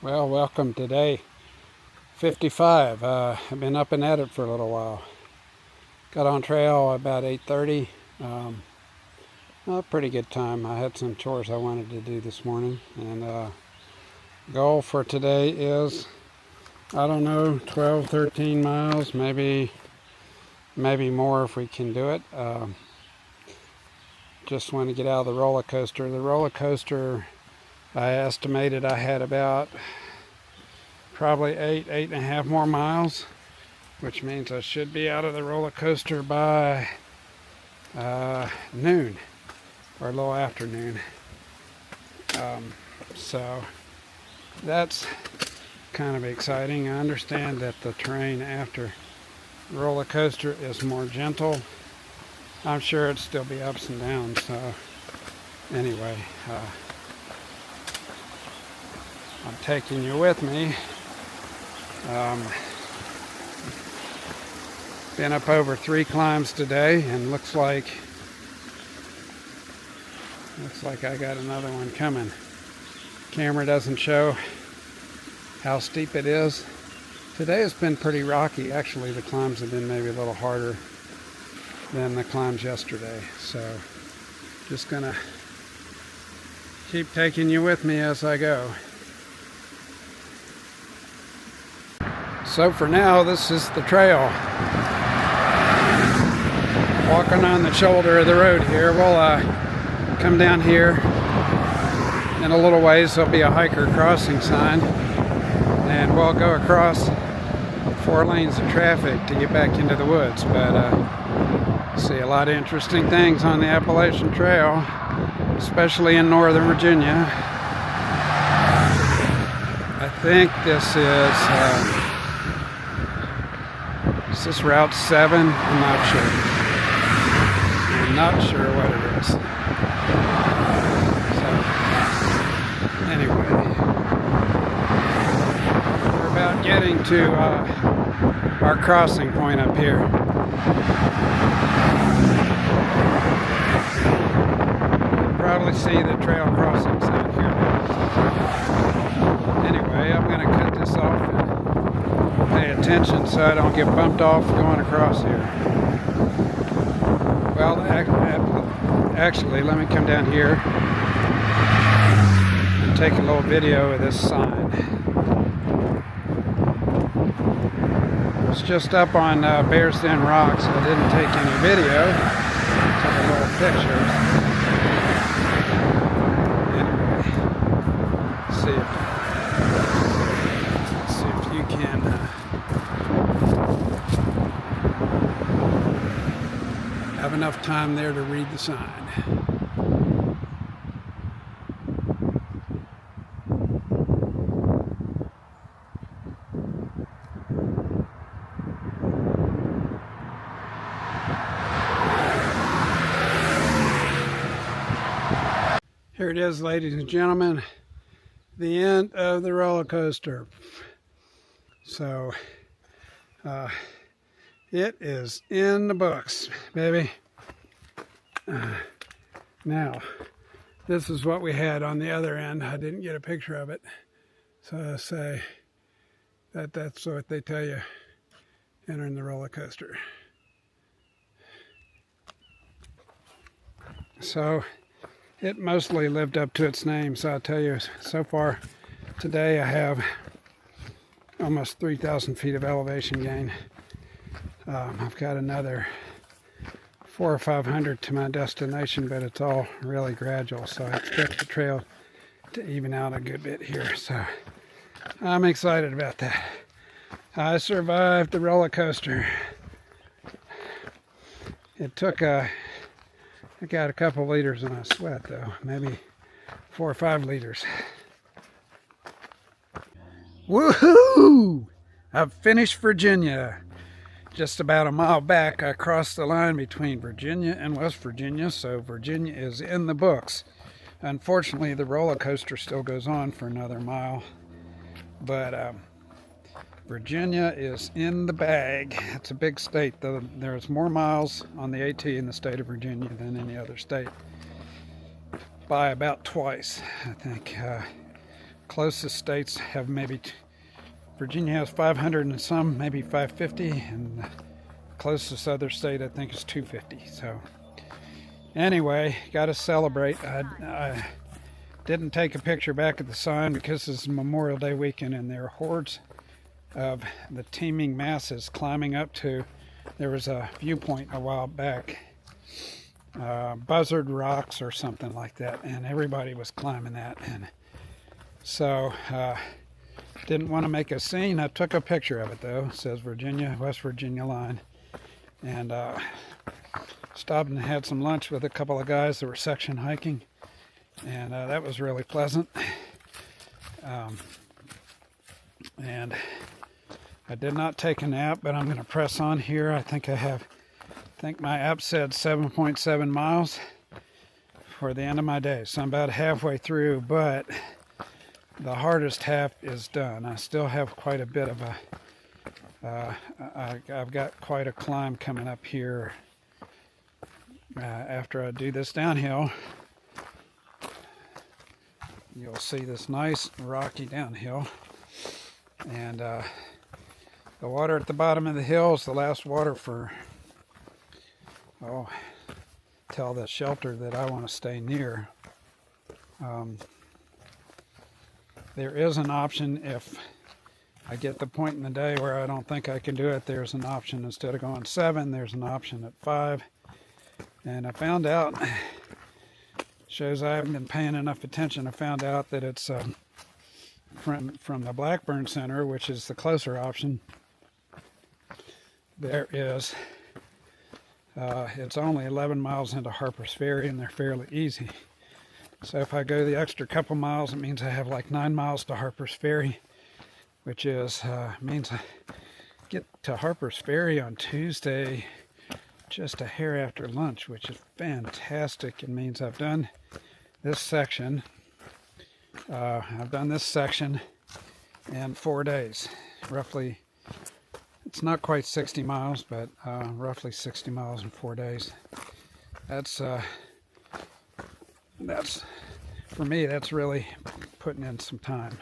Well, welcome to day 55. I've been up and at it for a little while. Got on trail about 8:30. A pretty good time. I had some chores I wanted to do this morning, and goal for today is, I don't know, 12, 13 miles, maybe more if we can do it. Just want to get out of the roller coaster. The roller coaster, I estimated I had about probably 8.5 more miles, which means I should be out of the roller coaster by noon or a little after noon. So that's kind of exciting. I understand that the terrain after the roller coaster is more gentle. I'm sure it'd still be ups and downs. So anyway, I'm taking you with me. Been up over 3 climbs today, and looks like I got another one coming. Camera doesn't show how steep it is. Today has been pretty rocky. Actually, the climbs have been maybe a little harder than the climbs yesterday. So just gonna keep taking you with me as I go. So for now, this is the trail. Walking on the shoulder of the road here. We'll come down here in a little ways. There'll be a hiker crossing sign, and we'll go across 4 lanes of traffic to get back into the woods. But see a lot of interesting things on the Appalachian Trail, especially in Northern Virginia. I think this is Route 7? I'm not sure. I'm not sure what it is. So, anyway, we're about getting to our crossing point up here. You'll probably see the trail crossing sign here. Anyway, I'm going to cut this off and pay attention so I don't get bumped off going across here. Well, actually, let me come down here and take a little video of this sign. It's just up on Bear's Den Rocks. I didn't take any video. Took a little picture. Anyway, let's see if you can have enough time there to read the sign. Here it is, ladies and gentlemen, the end of the roller coaster. So it is in the books, baby. Now, this is what we had on the other end. I didn't get a picture of it, so I say that's what they tell you entering the roller coaster. So it mostly lived up to its name. So I'll tell you, so far today I have almost 3,000 feet of elevation gain. I've got another 400 or 500 to my destination, but it's all really gradual. So I expect the trail to even out a good bit here. So I'm excited about that. I survived the roller coaster. It took I got a couple liters in my sweat though, maybe 4 or 5 liters. Woohoo! I've finished Virginia. Just about a mile back, I crossed the line between Virginia and West Virginia, so Virginia is in the books. Unfortunately, the roller coaster still goes on for another mile, but Virginia is in the bag. It's a big state, though. There's more miles on the AT in the state of Virginia than any other state, by about twice, I think. closest states have maybe, Virginia has 500 and some, maybe 550, and the closest other state I think is 250. So anyway, got to celebrate. I didn't take a picture back at the sign because it's Memorial Day weekend and there are hordes of the teeming masses climbing up to, there was a viewpoint a while back, Buzzard Rocks or something like that, and everybody was climbing that. And so didn't want to make a scene. I took a picture of it though. It says Virginia, West Virginia line, and stopped and had some lunch with a couple of guys that were section hiking, and that was really pleasant. And I did not take a nap, but I'm going to press on here. I think my app said 7.7 miles for the end of my day. So I'm about halfway through, but the hardest half is done. I still have quite a bit of I've got quite a climb coming up here after I do this downhill. You'll see this nice rocky downhill, and the water at the bottom of the hill is the last water for, till the shelter that I want to stay near. There is an option if I get the point in the day where I don't think I can do it. There's an option, instead of going 7, there's an option at 5. And I found out, shows I haven't been paying enough attention, I found out that it's from the Blackburn Center, which is the closer option. There is, it's only 11 miles into Harper's Ferry, and they're fairly easy. So if I go the extra couple miles, it means I have like 9 miles to Harper's Ferry, which is means I get to Harper's Ferry on Tuesday just a hair after lunch, which is fantastic. It means I've done this section. I've done this section in 4 days, roughly. It's not quite 60 miles, but roughly 60 miles in 4 days. That's for me, that's really putting in some time.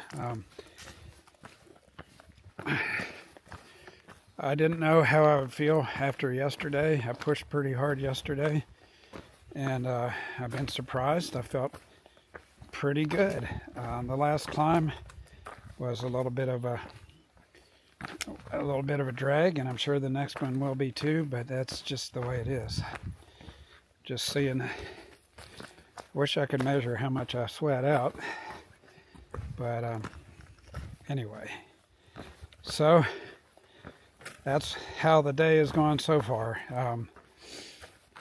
I didn't know how I would feel after yesterday. I pushed pretty hard yesterday, and I've been surprised. I felt pretty good. The last climb was a little bit of a drag, and I'm sure the next one will be too, but that's just the way it is. Just seeing, wish I could measure how much I sweat out, but anyway, so that's how the day has gone so far.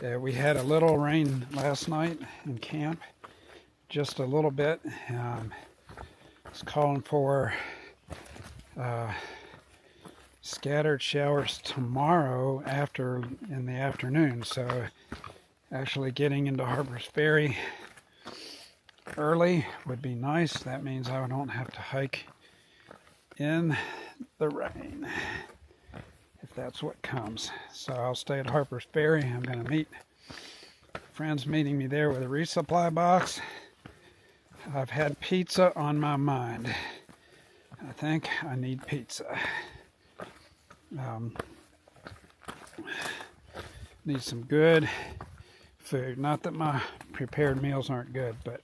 We had a little rain last night in camp, just a little bit. It's calling for scattered showers tomorrow in the afternoon. So actually getting into Harper's Ferry early would be nice. That means I don't have to hike in the rain, if that's what comes. So I'll stay at Harper's Ferry. I'm going to meet friends meeting me there with a resupply box. I've had pizza on my mind. I think I need pizza. Need some good food. Not that my prepared meals aren't good, but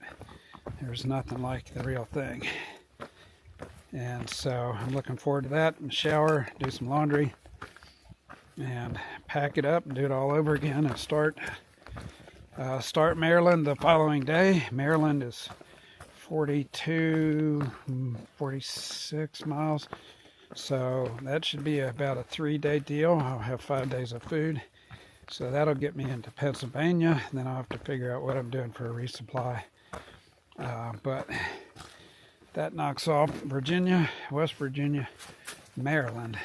there's nothing like the real thing. And so I'm looking forward to that. And shower, do some laundry, and pack it up and do it all over again, and start Maryland the following day. Maryland is 46 miles. So that should be about a 3-day deal. I'll have 5 days of food. So that'll get me into Pennsylvania. Then I'll have to figure out what I'm doing for a resupply. But that knocks off Virginia, West Virginia, Maryland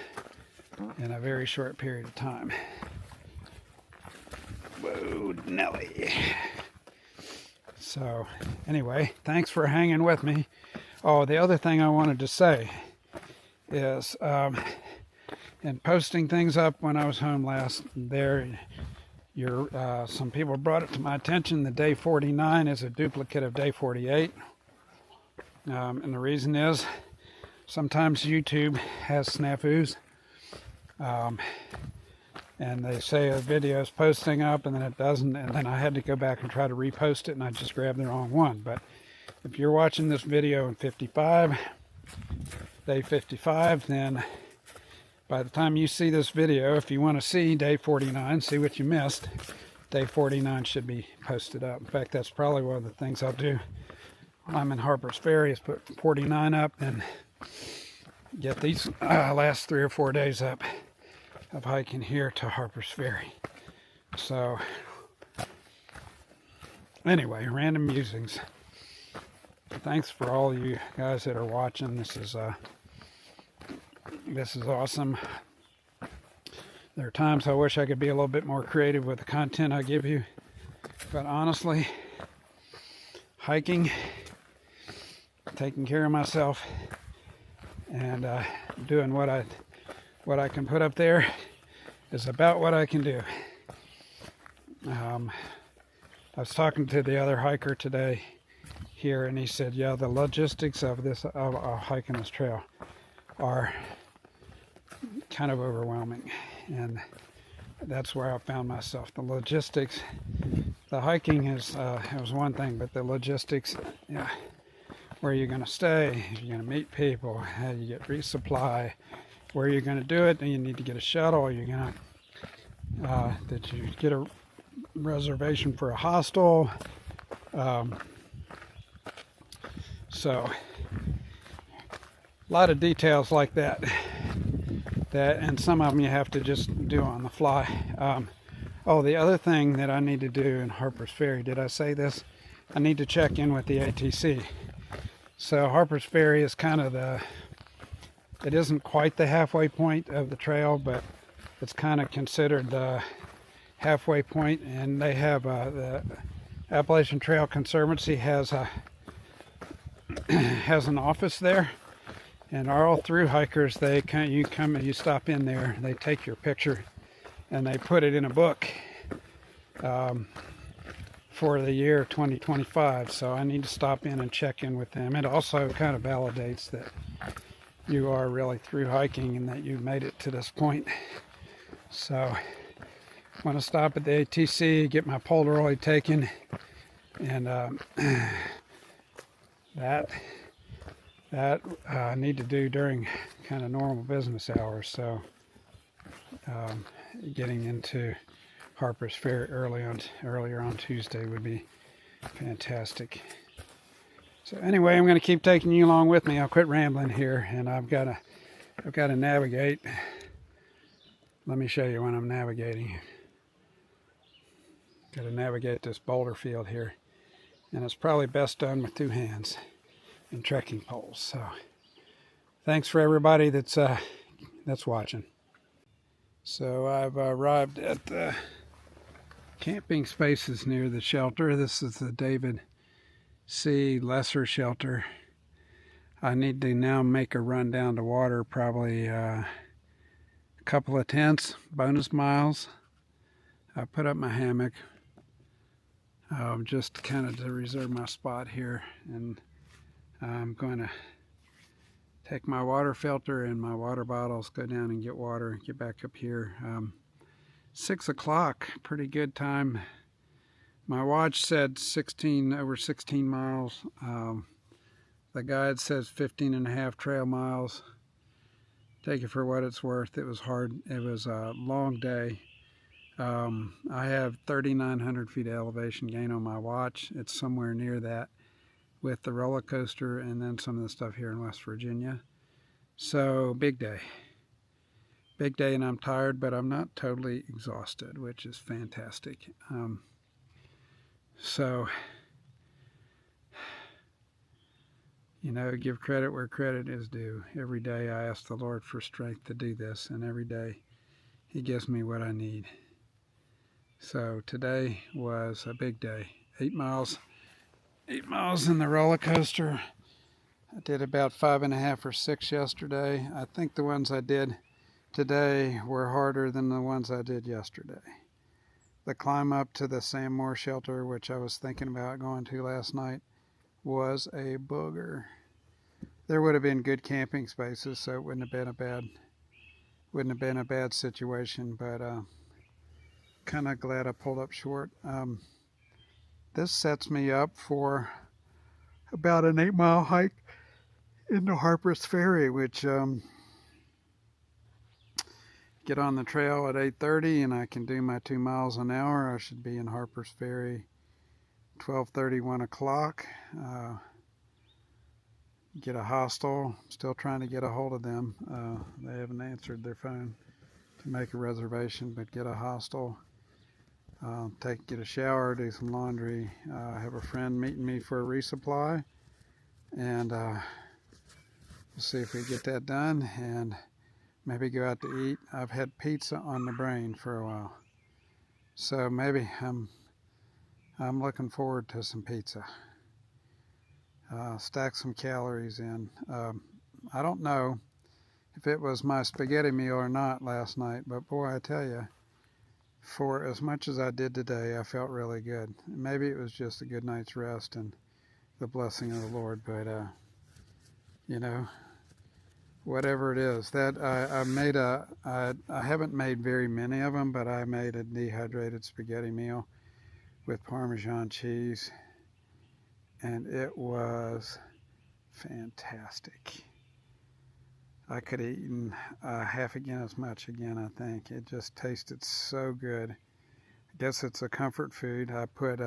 in a very short period of time. Whoa, Nelly. So anyway, thanks for hanging with me. Oh, the other thing I wanted to say is, in posting things up when I was home last, some people brought it to my attention that day 49 is a duplicate of day 48. And the reason is sometimes YouTube has snafus. And they say a video is posting up and then it doesn't, and then I had to go back and try to repost it and I just grabbed the wrong one. But if you're watching this video in day 55, then by the time you see this video, if you want to see day 49, see what you missed, day 49 should be posted up. In fact, that's probably one of the things I'll do while I'm in Harper's Ferry is put 49 up and get these last 3 or 4 days up of hiking here to Harper's Ferry. So anyway, random musings. Thanks for all you guys that are watching. This is awesome. There are times I wish I could be a little bit more creative with the content I give you, but honestly, hiking, taking care of myself, and doing what I can put up there is about what I can do. I was talking to the other hiker today here, and he said, yeah, the logistics of hiking this trail are kind of overwhelming, and that's where I found myself. The logistics, the hiking is was one thing, but the logistics, yeah, where you're going to stay, you're going to meet people, how you get resupply, where you're going to do it, and you need to get a shuttle, you're going to did you get a reservation for a hostel, so a lot of details like that, and some of them you have to just do on the fly. Oh, the other thing that I need to do in Harper's Ferry, did I say this? I need to check in with the ATC. So Harper's Ferry is kind of it isn't quite the halfway point of the trail, but it's kind of considered the halfway point, and they have the Appalachian Trail Conservancy has an office there, and all through hikers, you stop in there, they take your picture, and they put it in a book for the year 2025. So I need to stop in and check in with them. It also kind of validates that you are really through hiking and that you made it to this point. So I want to stop at the ATC, get my Polaroid taken, and that I need to do during kind of normal business hours. So getting into Harper's Ferry earlier on Tuesday would be fantastic. So anyway, I'm going to keep taking you along with me. I'll quit rambling here, and I've got to navigate. Let me show you when I'm navigating. Got to navigate this boulder field here, and it's probably best done with 2 hands and trekking poles. So thanks for everybody that's watching. So I've arrived at the camping spaces near the shelter. This is the David C. Lesser shelter. I need to now make a run down to water, probably a couple of tents, bonus miles. I put up my hammock just kind of to reserve my spot here, and I'm going to take my water filter and my water bottles, go down and get water, and get back up here. 6 o'clock, pretty good time. My watch said over 16 miles. The guide says 15 and a half trail miles. Take it for what it's worth. It was hard. It was a long day. I have 3,900 feet of elevation gain on my watch. It's somewhere near that with the roller coaster and then some of the stuff here in West Virginia. So big day. Big day, and I'm tired, but I'm not totally exhausted, which is fantastic. So, you know, give credit where credit is due. Every day I ask the Lord for strength to do this, and every day He gives me what I need. So today was a big day. 8 miles in the roller coaster. I did about 5.5 or 6 yesterday. I think the ones I did today were harder than the ones I did yesterday. The climb up to the Sam Moore shelter, which I was thinking about going to last night, was a booger. there would have been good camping spaces, so it wouldn't have been a bad situation. But kind of glad I pulled up short. This sets me up for about an 8-mile hike into Harper's Ferry, which get on the trail at 8:30, and I can do my 2 miles an hour. I should be in Harper's Ferry 12:30, 1 o'clock. Get a hostel. Still trying to get a hold of them. They haven't answered their phone to make a reservation, but get a hostel. Get a shower, do some laundry. I have a friend meeting me for a resupply, and we'll see if we get that done, and maybe go out to eat. I've had pizza on the brain for a while, so maybe I'm looking forward to some pizza. Stack some calories in. I don't know if it was my spaghetti meal or not last night, but boy, I tell you, for as much as I did today, I felt really good. Maybe it was just a good night's rest and the blessing of the Lord, but you know, whatever it is, that I haven't made very many of them, but I made a dehydrated spaghetti meal with Parmesan cheese, and it was fantastic. I could have eaten half again as much again, I think. It just tasted so good. I guess it's a comfort food. I put,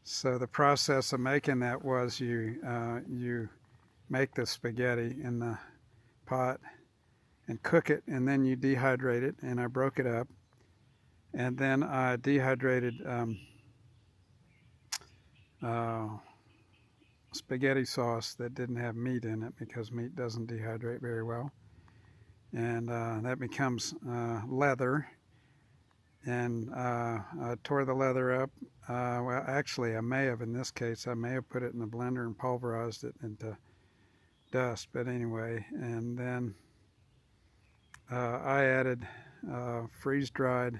so the process of making that was you make the spaghetti in the pot and cook it, and then you dehydrate it, and I broke it up. And then I dehydrated spaghetti sauce that didn't have meat in it, because meat doesn't dehydrate very well, and that becomes leather, and I tore the leather up. Well, actually, I may have, in this case, I may have put it in the blender and pulverized it into dust, but anyway, and then I added freeze-dried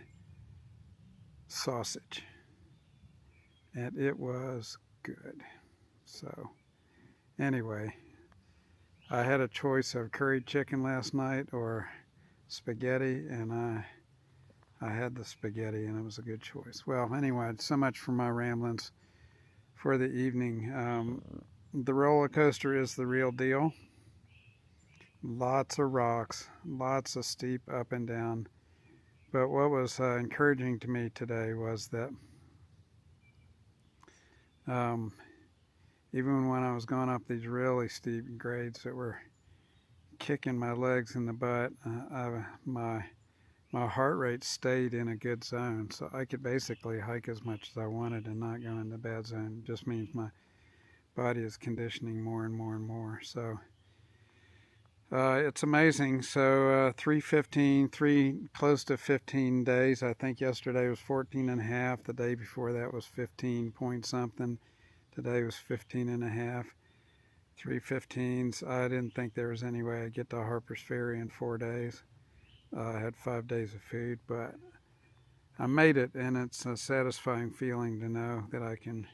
sausage, and it was good. So anyway, I had a choice of curried chicken last night or spaghetti, and I had the spaghetti, and it was a good choice. Well, anyway, so much for my ramblings for the evening. The roller coaster is the real deal. Lots of rocks, lots of steep up and down. But what was encouraging to me today was that even when I was going up these really steep grades that were kicking my legs in the butt, my heart rate stayed in a good zone. So I could basically hike as much as I wanted and not go in the bad zone. It just means my body is conditioning more and more and more. So it's amazing. So 3 close to 15 days. I think yesterday was 14 and a half. The day before that was 15 point something. Today was 15 and a half. 3 15s. I didn't think there was any way I'd get to Harper's Ferry in 4 days. I had 5 days of food, but I made it, and it's a satisfying feeling to know that I can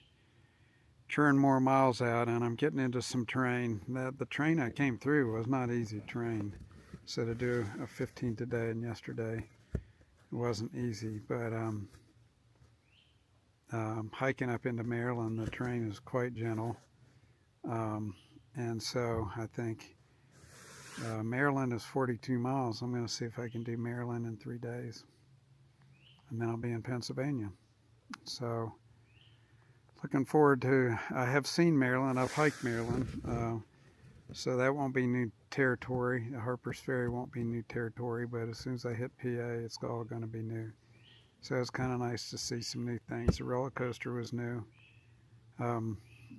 churn more miles out, and I'm getting into some terrain. The terrain I came through was not easy terrain. So to do a 15 today and yesterday, it wasn't easy, but hiking up into Maryland, the terrain is quite gentle, and so I think Maryland is 42 miles. I'm going to see if I can do Maryland in 3 days, and then I'll be in Pennsylvania. So looking forward to, I have seen Maryland, I've hiked Maryland, so that won't be new territory. Harper's Ferry won't be new territory, but as soon as I hit PA, it's all going to be new. So it's kind of nice to see some new things. The roller coaster was new.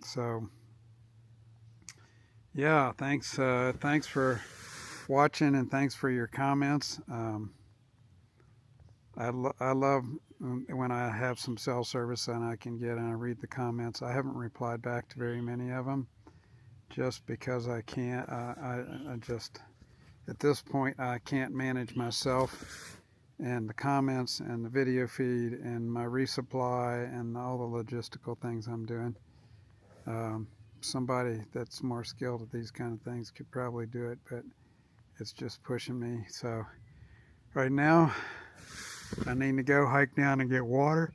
So yeah, thanks for watching, and thanks for your comments. I love when I have some cell service and I can get and I read the comments. I haven't replied back to very many of them, just because I can't. I just, at this point, I can't manage myself and the comments and the video feed and my resupply and all the logistical things I'm doing. somebody that's more skilled at these kind of things could probably do it, but it's just pushing me. So right now I need to go hike down and get water,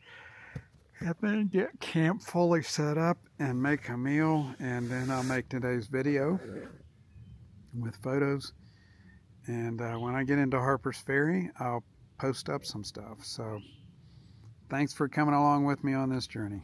and then get camp fully set up and make a meal, and then I'll make today's video with photos. And when I get into Harper's Ferry, I'll post up some stuff. So thanks for coming along with me on this journey.